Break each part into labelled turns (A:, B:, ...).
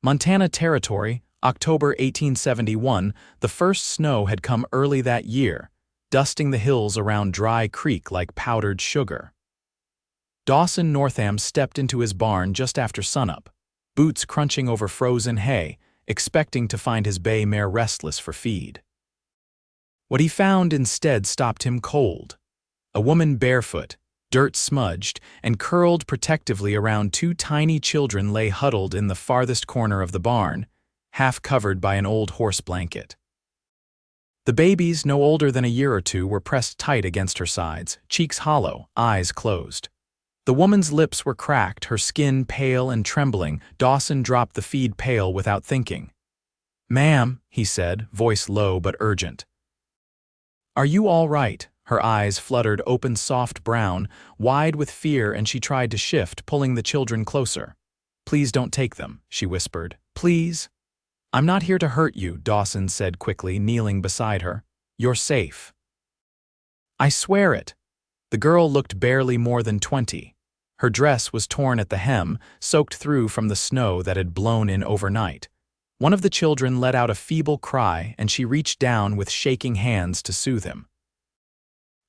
A: Montana Territory, October 1871, the first snow had come early that year, dusting the hills around Dry Creek like powdered sugar. Dawson Northam stepped into his barn just after sunup, boots crunching over frozen hay, expecting to find his bay mare restless for feed. What he found instead stopped him cold. A woman barefoot, dirt-smudged, and curled protectively around two tiny children lay huddled in the farthest corner of the barn, half covered by an old horse blanket. The babies, no older than a year or two, were pressed tight against her sides, cheeks hollow, eyes closed. The woman's lips were cracked, her skin pale and trembling. Dawson dropped the feed pail without thinking. "Ma'am," he said, voice low but urgent. "Are you all right?" Her eyes fluttered open, soft brown, wide with fear, and she tried to shift, pulling the children closer. "Please don't take them," she whispered. "Please?" "I'm not here to hurt you," Dawson said quickly, kneeling beside her. "You're safe." "I swear it." The girl looked barely more than 20. Her dress was torn at the hem, soaked through from the snow that had blown in overnight. One of the children let out a feeble cry, and she reached down with shaking hands to soothe him.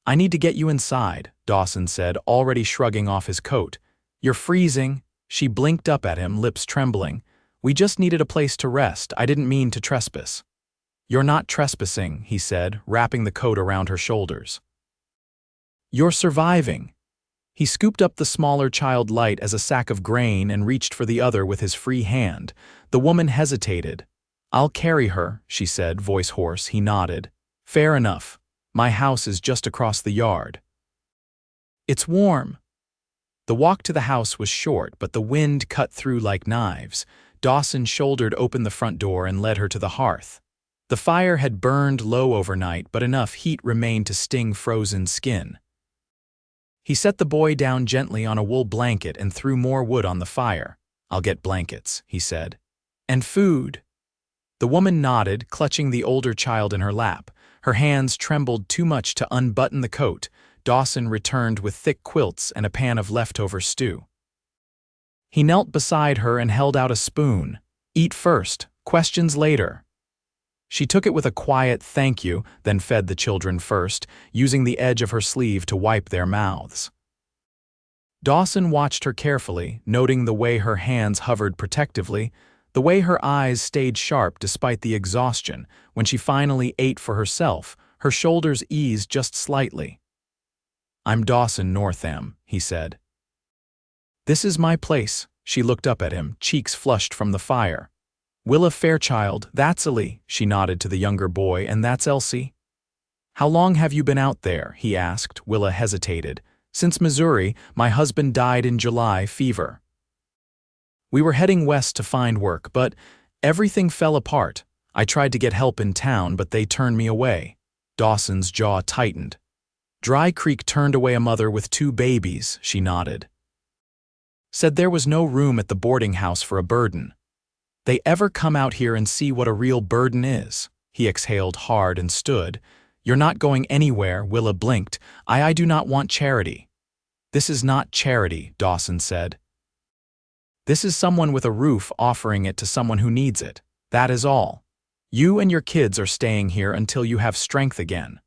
A: "I need to get you inside," Dawson said, already shrugging off his coat. "You're freezing." She blinked up at him, lips trembling. "We just needed a place to rest. I didn't mean to trespass." "You're not trespassing," he said, wrapping the coat around her shoulders. "You're surviving." He scooped up the smaller child light as a sack of grain and reached for the other with his free hand. The woman hesitated. "I'll carry her," she said, voice hoarse. He nodded. "Fair enough. My house is just across the yard." "It's warm." The walk to the house was short, but the wind cut through like knives. Dawson shouldered open the front door and led her to the hearth. The fire had burned low overnight, but enough heat remained to sting frozen skin. He set the boy down gently on a wool blanket and threw more wood on the fire. "I'll get blankets," he said. "And food." The woman nodded, clutching the older child in her lap. Her hands trembled too much to unbutton the coat. Dawson returned with thick quilts and a pan of leftover stew. He knelt beside her and held out a spoon. "Eat first, questions later." She took it with a quiet "thank you," then fed the children first, using the edge of her sleeve to wipe their mouths. Dawson watched her carefully, noting the way her hands hovered protectively, the way her eyes stayed sharp despite the exhaustion. When she finally ate for herself, her shoulders eased just slightly. "I'm Dawson Northam," he said. "This is my place." She looked up at him, cheeks flushed from the fire. "Willa Fairchild, that's Ellie," she nodded to the younger boy, "and that's Elsie." "How long have you been out there?" he asked. Willa hesitated. "Since Missouri. My husband died in July, fever. We were heading west to find work, but everything fell apart. I tried to get help in town, but they turned me away." Dawson's jaw tightened. "Dry Creek turned away a mother with 2 babies," she nodded. "Said there was no room at the boarding house for a burden. They ever come out here and see what a real burden is?" He exhaled hard and stood. "You're not going anywhere," Willa blinked. I do not want charity." "This is not charity," Dawson said. "This is someone with a roof offering it to someone who needs it. That is all. You and your kids are staying here until you have strength again."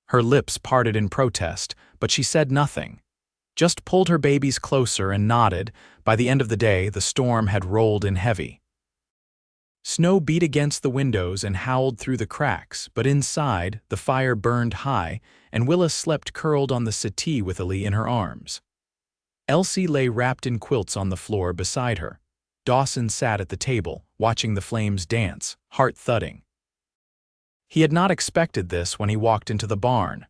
A: Her lips parted in protest, but she said nothing. Just pulled her babies closer and nodded. By the end of the day, the storm had rolled in heavy. Snow beat against the windows and howled through the cracks, but inside, the fire burned high, and Willa slept curled on the settee with Ellie in her arms. Elsie lay wrapped in quilts on the floor beside her. Dawson sat at the table, watching the flames dance, heart thudding. He had not expected this when he walked into the barn.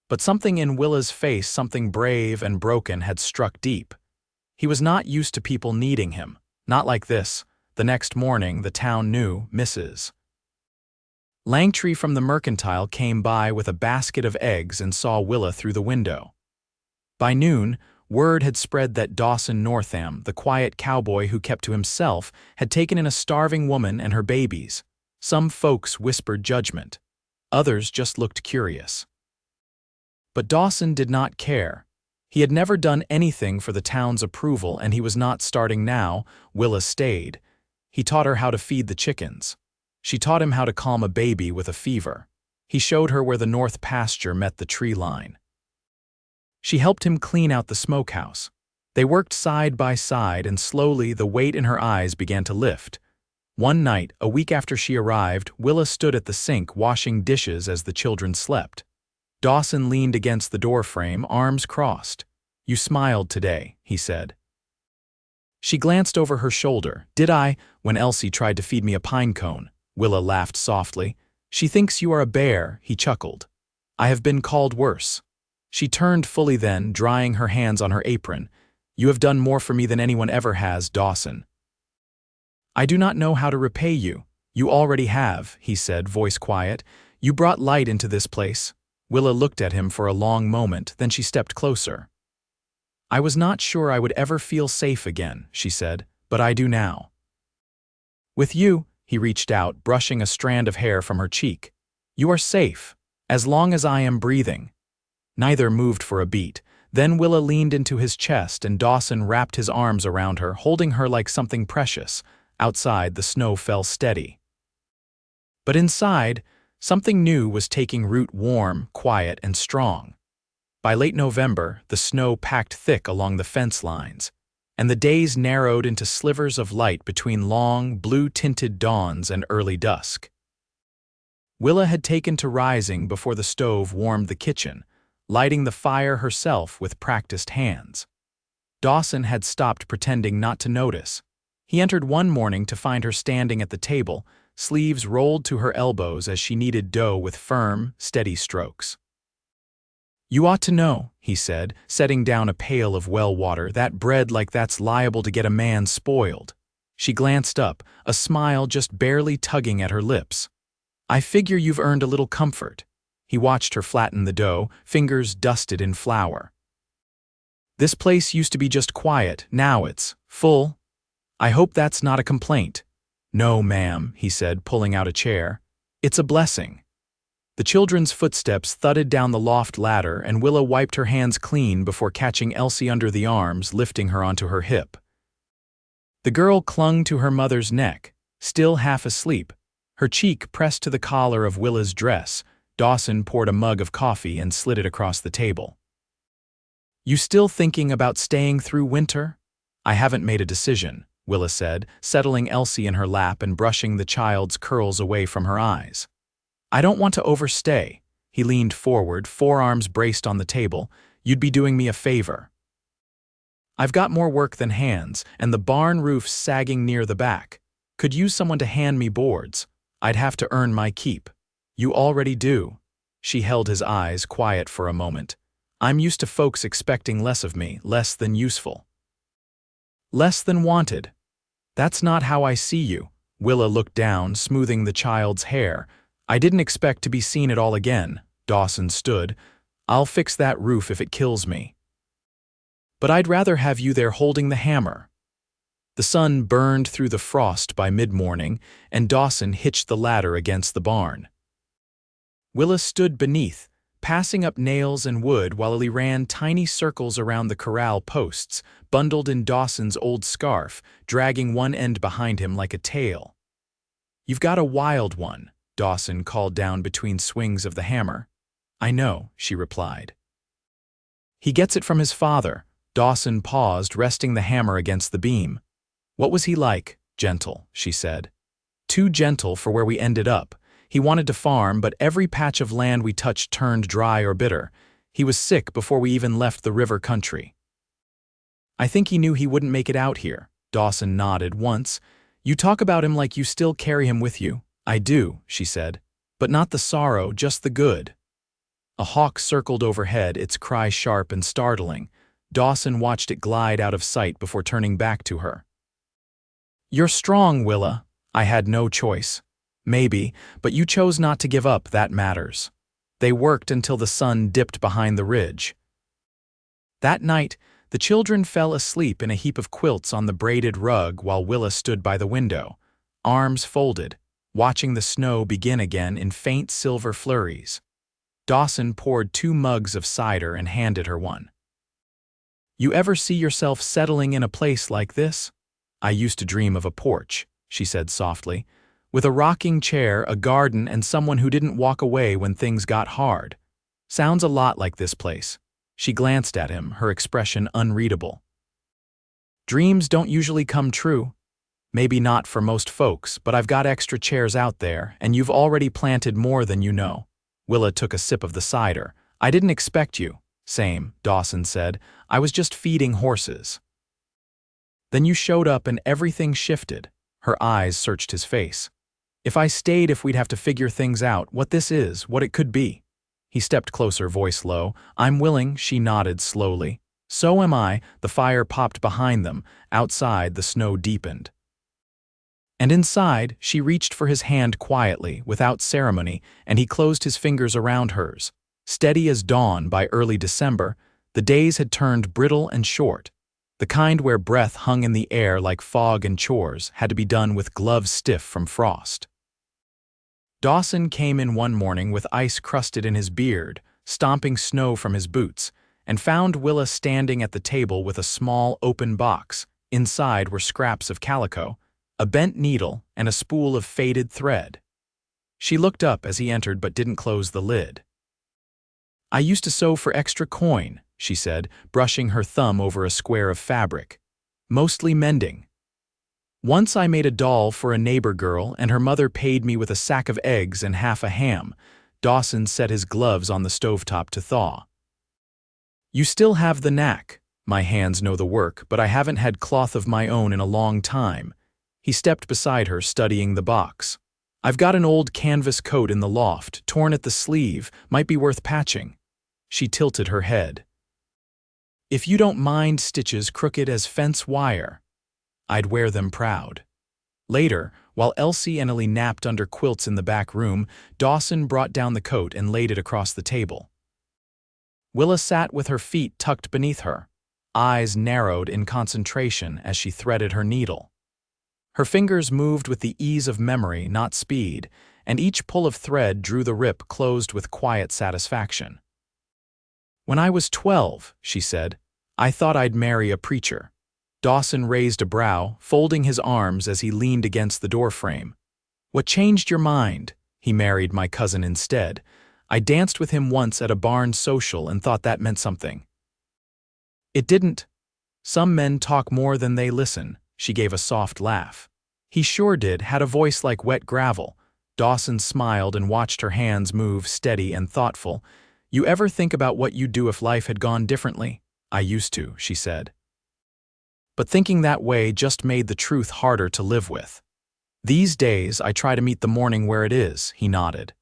A: But something in Willa's face, something brave and broken, had struck deep. He was not used to people needing him. Not like this. The next morning, the town knew Mrs. Langtry from the Mercantile came by with a basket of eggs and saw Willa through the window. By noon, word had spread that Dawson Northam, the quiet cowboy who kept to himself, had taken in a starving woman and her babies. Some folks whispered judgment. Others just looked curious. But Dawson did not care. He had never done anything for the town's approval, and he was not starting now. Willa stayed. He taught her how to feed the chickens. She taught him how to calm a baby with a fever. He showed her where the north pasture met the tree line. She helped him clean out the smokehouse. They worked side by side, and slowly the weight in her eyes began to lift. One night, a week after she arrived, Willa stood at the sink washing dishes as the children slept. Dawson leaned against the doorframe, arms crossed. "You smiled today," he said. She glanced over her shoulder. "Did I?" When Elsie tried to feed me a pine cone. Willa laughed softly. "She thinks you are a bear," he chuckled. "I have been called worse." She turned fully then, drying her hands on her apron. "You have done more for me than anyone ever has, Dawson." "I do not know how to repay you." "You already have," he said, voice quiet. "You brought light into this place." Willa looked at him for a long moment, then she stepped closer. "I was not sure I would ever feel safe again," she said, "but I do now." "With you," he reached out, brushing a strand of hair from her cheek. "You are safe, as long as I am breathing." Neither moved for a beat. Then Willa leaned into his chest and Dawson wrapped his arms around her, holding her like something precious. Outside, the snow fell steady. But inside, something new was taking root, warm, quiet, and strong. By late November, the snow packed thick along the fence lines, and the days narrowed into slivers of light between long, blue-tinted dawns and early dusk. Willa had taken to rising before the stove warmed the kitchen, lighting the fire herself with practiced hands. Dawson had stopped pretending not to notice. He entered one morning to find her standing at the table, sleeves rolled to her elbows as she kneaded dough with firm, steady strokes. "You ought to know," he said, setting down a pail of well water, "that bread like that's liable to get a man spoiled." She glanced up, a smile just barely tugging at her lips. "I figure you've earned a little comfort." He watched her flatten the dough, fingers dusted in flour. "This place used to be just quiet, now it's full. I hope that's not a complaint." "No, ma'am," he said, pulling out a chair. "It's a blessing." The children's footsteps thudded down the loft ladder, and Willa wiped her hands clean before catching Elsie under the arms, lifting her onto her hip. The girl clung to her mother's neck, still half asleep, her cheek pressed to the collar of Willa's dress. Dawson poured a mug of coffee and slid it across the table. "You still thinking about staying through winter?" "I haven't made a decision," Willa said, settling Elsie in her lap and brushing the child's curls away from her eyes. "I don't want to overstay." He leaned forward, forearms braced on the table. "You'd be doing me a favor. I've got more work than hands, and the barn roof's sagging near the back. Could use someone to hand me boards. I'd have to earn my keep." "You already do." She held his eyes, quiet for a moment. "I'm used to folks expecting less of me, less than useful. Less than wanted." "That's not how I see you." Willa looked down, smoothing the child's hair. "I didn't expect to be seen at all again." Dawson stood. "I'll fix that roof if it kills me. But I'd rather have you there holding the hammer." The sun burned through the frost by mid-morning, and Dawson hitched the ladder against the barn. Willa stood beneath, passing up nails and wood while he ran tiny circles around the corral posts, bundled in Dawson's old scarf, dragging one end behind him like a tail. "You've got a wild one," Dawson called down between swings of the hammer. "I know," she replied. "He gets it from his father." Dawson paused, resting the hammer against the beam. "What was he like?" "Gentle," she said. "Too gentle for where we ended up. He wanted to farm, but every patch of land we touched turned dry or bitter. He was sick before we even left the river country." "I think he knew he wouldn't make it out here." Dawson nodded once. "You talk about him like you still carry him with you." "I do," she said. "But not the sorrow, just the good." A hawk circled overhead, its cry sharp and startling. Dawson watched it glide out of sight before turning back to her. "You're strong, Willa." "I had no choice." "Maybe, but you chose not to give up, that matters." They worked until the sun dipped behind the ridge. That night, the children fell asleep in a heap of quilts on the braided rug while Willa stood by the window, arms folded, watching the snow begin again in faint silver flurries. Dawson poured 2 mugs of cider and handed her one. "You ever see yourself settling in a place like this?" "I used to dream of a porch," she said softly. "With a rocking chair, a garden, and someone who didn't walk away when things got hard. Sounds a lot like this place." She glanced at him, her expression unreadable. "Dreams don't usually come true. Maybe not for most folks, but I've got extra chairs out there, and you've already planted more than you know." Willa took a sip of the cider. "I didn't expect you." "Same," Dawson said. "I was just feeding horses." "Then you showed up and everything shifted." Her eyes searched his face. "If I stayed, if we'd have to figure things out, what this is, what it could be." He stepped closer, voice low. "I'm willing," she nodded slowly. "So am I." The fire popped behind them. Outside, the snow deepened. And inside, she reached for his hand quietly, without ceremony, and he closed his fingers around hers. Steady as dawn by early December, the days had turned brittle and short. The kind where breath hung in the air like fog, and chores had to be done with gloves stiff from frost. Dawson came in one morning with ice crusted in his beard, stomping snow from his boots, and found Willa standing at the table with a small, open box. Inside were scraps of calico, a bent needle, and a spool of faded thread. She looked up as he entered but didn't close the lid. "I used to sew for extra coin," she said, brushing her thumb over a square of fabric. "Mostly mending. Once I made a doll for a neighbor girl, and her mother paid me with a sack of eggs and half a ham." Dawson set his gloves on the stovetop to thaw. "You still have the knack." "My hands know the work, but I haven't had cloth of my own in a long time." He stepped beside her, studying the box. "I've got an old canvas coat in the loft, torn at the sleeve, might be worth patching." She tilted her head. "If you don't mind stitches crooked as fence wire." "I'd wear them proud." Later, while Elsie and Ellie napped under quilts in the back room, Dawson brought down the coat and laid it across the table. Willa sat with her feet tucked beneath her, eyes narrowed in concentration as she threaded her needle. Her fingers moved with the ease of memory, not speed, and each pull of thread drew the rip closed with quiet satisfaction. "When I was 12, she said, "I thought I'd marry a preacher." Dawson raised a brow, folding his arms as he leaned against the doorframe. "What changed your mind?" "He married my cousin instead. I danced with him once at a barn social and thought that meant something." "It didn't. Some men talk more than they listen." She gave a soft laugh. "He sure did, had a voice like wet gravel." Dawson smiled and watched her hands move, steady and thoughtful. "You ever think about what you'd do if life had gone differently?" "I used to," she said. "But thinking that way just made the truth harder to live with." "These days, I try to meet the morning where it is," he nodded.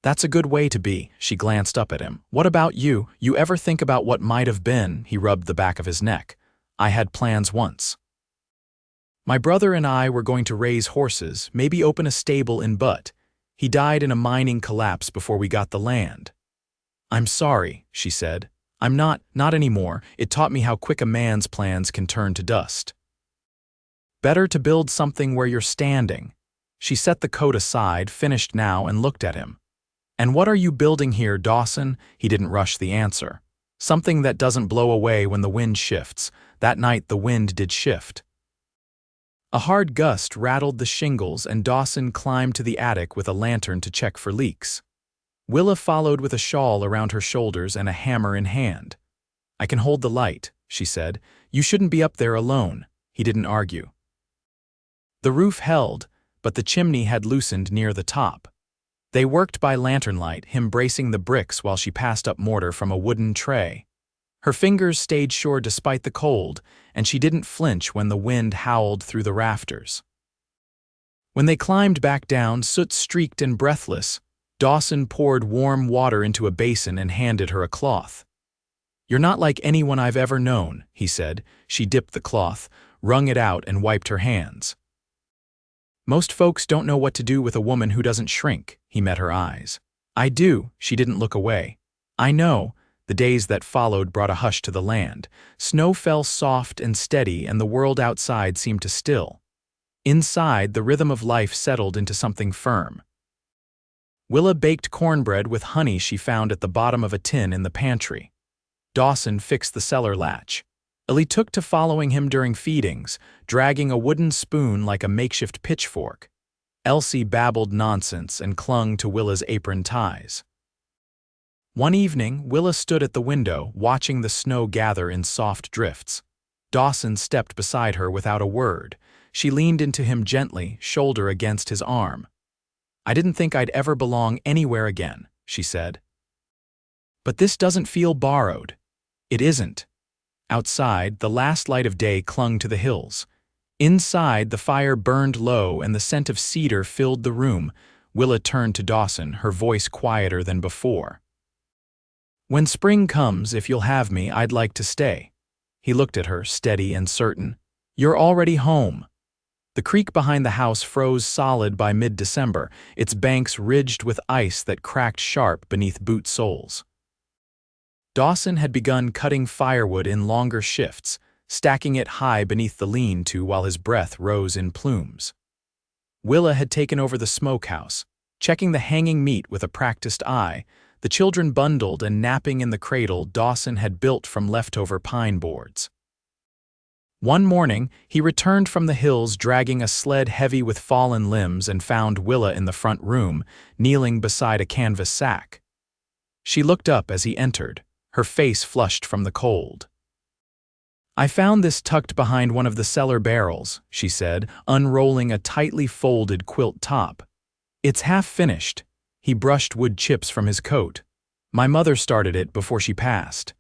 A: "That's a good way to be." She glanced up at him. "What about you? You ever think about what might have been?" He rubbed the back of his neck. "I had plans once. My brother and I were going to raise horses, maybe open a stable in Butte. He died in a mining collapse before we got the land." "I'm sorry," she said. "I'm not anymore. It taught me how quick a man's plans can turn to dust. Better to build something where you're standing." She set the coat aside, finished now, and looked at him. "And what are you building here, Dawson?" He didn't rush the answer. "Something that doesn't blow away when the wind shifts." That night the wind did shift. A hard gust rattled the shingles, and Dawson climbed to the attic with a lantern to check for leaks. Willa followed with a shawl around her shoulders and a hammer in hand. "I can hold the light," she said. "You shouldn't be up there alone." He didn't argue. The roof held, but the chimney had loosened near the top. They worked by lantern light, him bracing the bricks while she passed up mortar from a wooden tray. Her fingers stayed sure despite the cold, and she didn't flinch when the wind howled through the rafters. When they climbed back down, soot-streaked and breathless, Dawson poured warm water into a basin and handed her a cloth. "You're not like anyone I've ever known," he said. She dipped the cloth, wrung it out, and wiped her hands. "Most folks don't know what to do with a woman who doesn't shrink." He met her eyes. "I do." She didn't look away. "I know." The days that followed brought a hush to the land. Snow fell soft and steady, and the world outside seemed to still. Inside, the rhythm of life settled into something firm. Willa baked cornbread with honey she found at the bottom of a tin in the pantry. Dawson fixed the cellar latch. Ellie took to following him during feedings, dragging a wooden spoon like a makeshift pitchfork. Elsie babbled nonsense and clung to Willa's apron ties. One evening, Willa stood at the window, watching the snow gather in soft drifts. Dawson stepped beside her without a word. She leaned into him gently, shoulder against his arm. "I didn't think I'd ever belong anywhere again," she said. "But this doesn't feel borrowed." "It isn't." Outside, the last light of day clung to the hills. Inside, the fire burned low and the scent of cedar filled the room. Willa turned to Dawson, her voice quieter than before. "When spring comes, if you'll have me, I'd like to stay." He looked at her, steady and certain. "You're already home." The creek behind the house froze solid by mid-December, its banks ridged with ice that cracked sharp beneath boot soles. Dawson had begun cutting firewood in longer shifts, stacking it high beneath the lean-to while his breath rose in plumes. Willa had taken over the smokehouse, checking the hanging meat with a practiced eye. The children bundled and napping in the cradle Dawson had built from leftover pine boards. One morning, he returned from the hills dragging a sled heavy with fallen limbs and found Willa in the front room, kneeling beside a canvas sack. She looked up as he entered, her face flushed from the cold. "I found this tucked behind one of the cellar barrels," she said, unrolling a tightly folded quilt top. "It's half finished." He brushed wood chips from his coat. "My mother started it before she passed.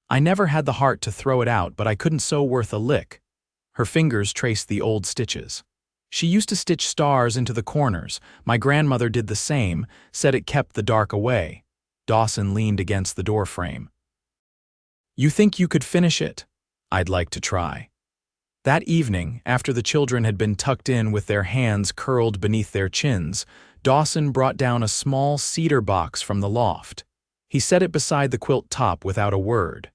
A: I never had the heart to throw it out, but I couldn't sew worth a lick." Her fingers traced the old stitches. "She used to stitch stars into the corners. My grandmother did the same, said it kept the dark away." Dawson leaned against the doorframe. "You think you could finish it?" "I'd like to try." That evening, after the children had been tucked in with their hands curled beneath their chins, Dawson brought down a small cedar box from the loft. He set it beside the quilt top without a word.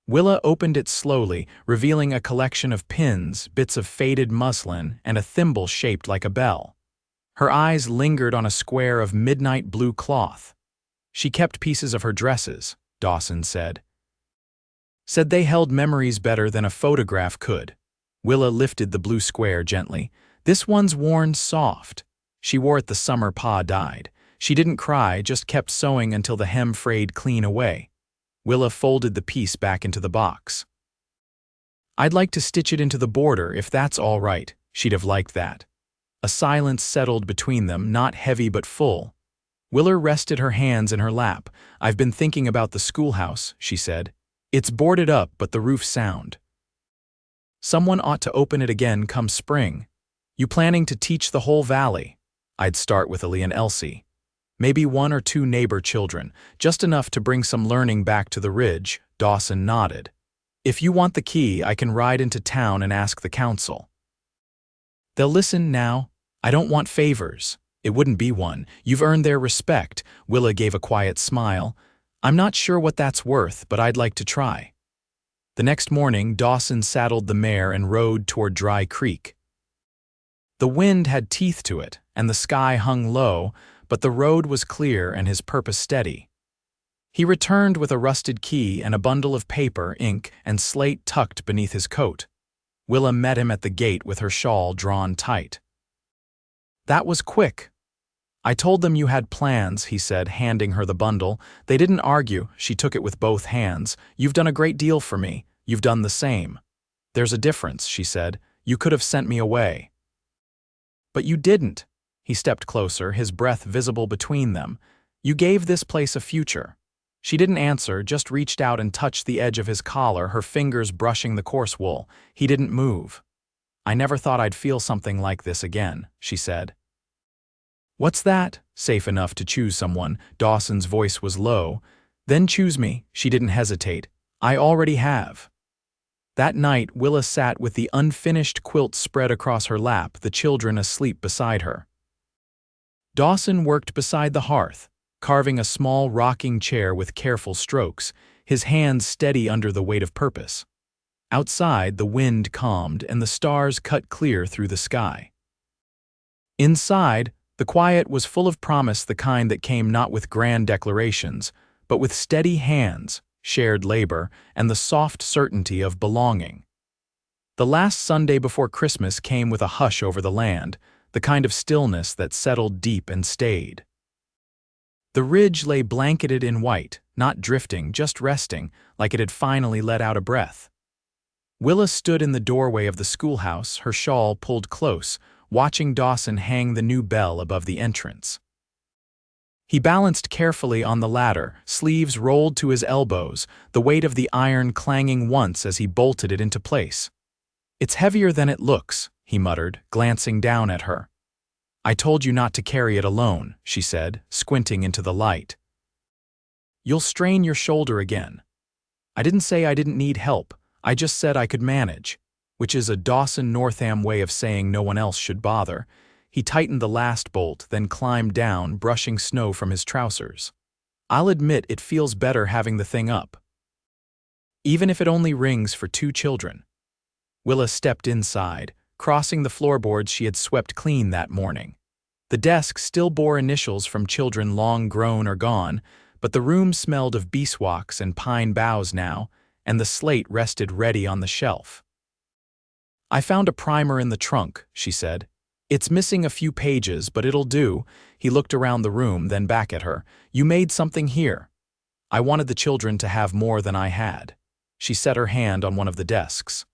A: Willa opened it slowly, revealing a collection of pins, bits of faded muslin, and a thimble shaped like a bell. Her eyes lingered on a square of midnight blue cloth. "She kept pieces of her dresses," Dawson said. "Said they held memories better than a photograph could." Willa lifted the blue square gently. "This one's worn soft. She wore it the summer Pa died. She didn't cry, just kept sewing until the hem frayed clean away." Willa folded the piece back into the box. "I'd like to stitch it into the border, if that's all right." She'd have liked that. A silence settled between them, not heavy but full. Willa rested her hands in her lap. "I've been thinking about the schoolhouse," she said. "It's boarded up, but the roof's sound. Someone ought to open it again come spring." "You planning to teach the whole valley?" "I'd start with Ellie and Elsie. Maybe 1 or 2 neighbor children, just enough to bring some learning back to the ridge." Dawson nodded. "If you want the key, I can ride into town and ask the council." "They'll listen now. I don't want favors." "It wouldn't be one. You've earned their respect." Willa gave a quiet smile. "I'm not sure what that's worth, but I'd like to try." The next morning, Dawson saddled the mare and rode toward Dry Creek. The wind had teeth to it, and the sky hung low, but the road was clear and his purpose steady. He returned with a rusted key and a bundle of paper, ink, and slate tucked beneath his coat. Willa met him at the gate with her shawl drawn tight. "That was quick." "I told them you had plans," he said, handing her the bundle. They didn't argue. She took it with both hands. "You've done a great deal for me. You've done the same." "There's a difference," she said. "You could have sent me away." "But you didn't." He stepped closer, his breath visible between them. "You gave this place a future." She didn't answer, just reached out and touched the edge of his collar, her fingers brushing the coarse wool. He didn't move. "I never thought I'd feel something like this again," she said. "What's that?" "Safe enough to choose someone." Dawson's voice was low. "Then choose me." She didn't hesitate. "I already have." That night, Willa sat with the unfinished quilt spread across her lap, the children asleep beside her. Dawson worked beside the hearth, carving a small rocking chair with careful strokes, his hands steady under the weight of purpose. Outside, the wind calmed and the stars cut clear through the sky. Inside, the quiet was full of promise, the kind that came not with grand declarations, but with steady hands, shared labor, and the soft certainty of belonging. The last Sunday before Christmas came with a hush over the land, the kind of stillness that settled deep and stayed. The ridge lay blanketed in white, not drifting, just resting, like it had finally let out a breath. Willa stood in the doorway of the schoolhouse, her shawl pulled close, watching Dawson hang the new bell above the entrance. He balanced carefully on the ladder, sleeves rolled to his elbows, the weight of the iron clanging once as he bolted it into place. "It's heavier than it looks," he muttered, glancing down at her. "I told you not to carry it alone," she said, squinting into the light. "You'll strain your shoulder again." "I didn't say I didn't need help, I just said I could manage," which is a Dawson Northam way of saying no one else should bother. He tightened the last bolt, then climbed down, brushing snow from his trousers. "I'll admit it feels better having the thing up. Even if it only rings for 2 children." Willa stepped inside, crossing the floorboards she had swept clean that morning. The desk still bore initials from children long grown or gone, but the room smelled of beeswax and pine boughs now, and the slate rested ready on the shelf. "I found a primer in the trunk," she said. "It's missing a few pages, but it'll do." He looked around the room, then back at her. "You made something here." "I wanted the children to have more than I had." She set her hand on one of the desks.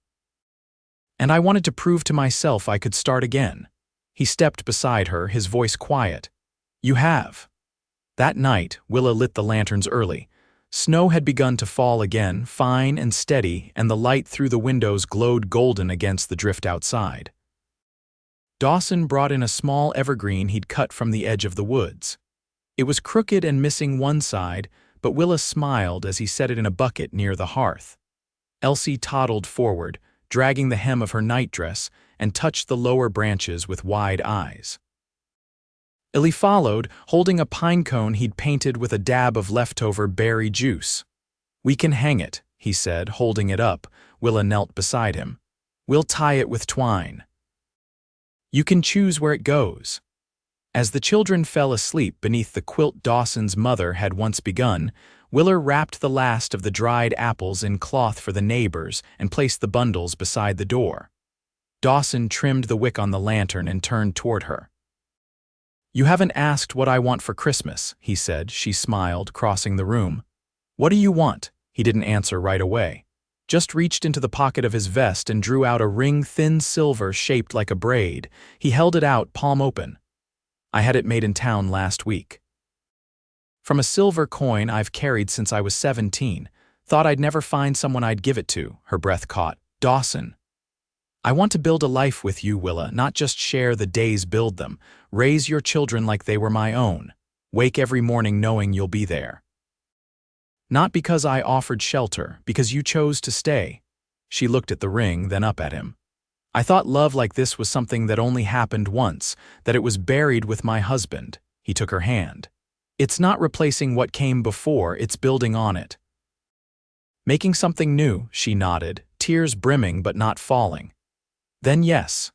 A: "And I wanted to prove to myself I could start again." He stepped beside her, his voice quiet. "You have." That night, Willa lit the lanterns early. Snow had begun to fall again, fine and steady, and the light through the windows glowed golden against the drift outside. Dawson brought in a small evergreen he'd cut from the edge of the woods. It was crooked and missing one side, but Willa smiled as he set it in a bucket near the hearth. Elsie toddled forward, dragging the hem of her nightdress, and touched the lower branches with wide eyes. Illy followed, holding a pine cone he'd painted with a dab of leftover berry juice. "We can hang it," he said, holding it up. Willa knelt beside him. "We'll tie it with twine. You can choose where it goes." As the children fell asleep beneath the quilt Dawson's mother had once begun, Willa wrapped the last of the dried apples in cloth for the neighbors and placed the bundles beside the door. Dawson trimmed the wick on the lantern and turned toward her. "You haven't asked what I want for Christmas," he said. She smiled, crossing the room. "What do you want?" He didn't answer right away. Just reached into the pocket of his vest and drew out a ring, thin silver shaped like a braid. He held it out, palm open. "I had it made in town last week. From a silver coin I've carried since I was 17. Thought I'd never find someone I'd give it to." Her breath caught. "Dawson. I want to build a life with you, Willa, not just share the days, build them. Raise your children like they were my own. Wake every morning knowing you'll be there. Not because I offered shelter, because you chose to stay." She looked at the ring, then up at him. "I thought love like this was something that only happened once, that it was buried with my husband." He took her hand. "It's not replacing what came before, it's building on it." "Making something new," she nodded, tears brimming but not falling. "Then yes,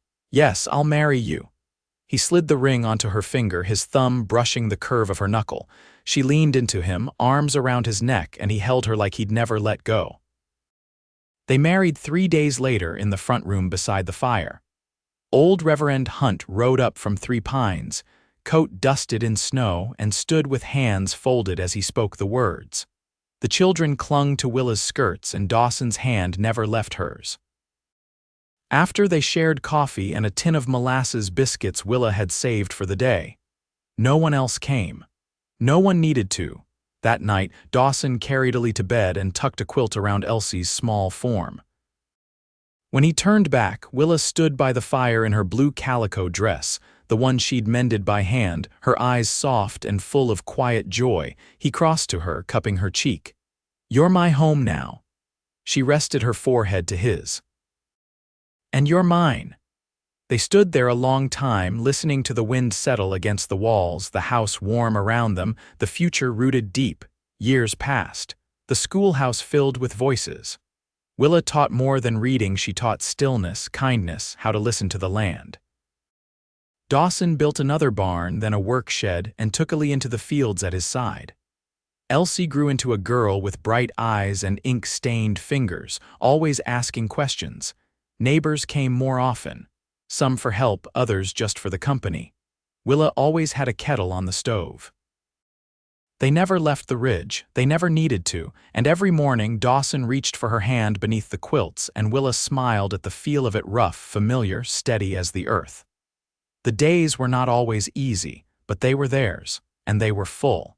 A: I'll marry you." He slid the ring onto her finger, his thumb brushing the curve of her knuckle. She leaned into him, arms around his neck, and he held her like he'd never let go. They married 3 days later in the front room beside the fire. Old Reverend Hunt rode up from 3 Pines, coat dusted in snow, and stood with hands folded as he spoke the words. The children clung to Willa's skirts, and Dawson's hand never left hers. After they shared coffee and a tin of molasses biscuits Willa had saved for the day. No one else came. No one needed to. That night, Dawson carried Illy to bed and tucked a quilt around Elsie's small form. When he turned back, Willa stood by the fire in her blue calico dress, the one she'd mended by hand, her eyes soft and full of quiet joy. He crossed to her, cupping her cheek. "You're my home now." She rested her forehead to his. "And you're mine." They stood there a long time, listening to the wind settle against the walls, the house warm around them, the future rooted deep. Years passed. The schoolhouse filled with voices. Willa taught more than reading. She taught stillness, kindness, how to listen to the land. Dawson built another barn, then a work shed, and took Illy into the fields at his side. Elsie grew into a girl with bright eyes and ink-stained fingers, always asking questions. Neighbors came more often, some for help, others just for the company. Willa always had a kettle on the stove. They never left the ridge, they never needed to, and every morning Dawson reached for her hand beneath the quilts and Willa smiled at the feel of it, rough, familiar, steady as the earth. The days were not always easy, but they were theirs, and they were full.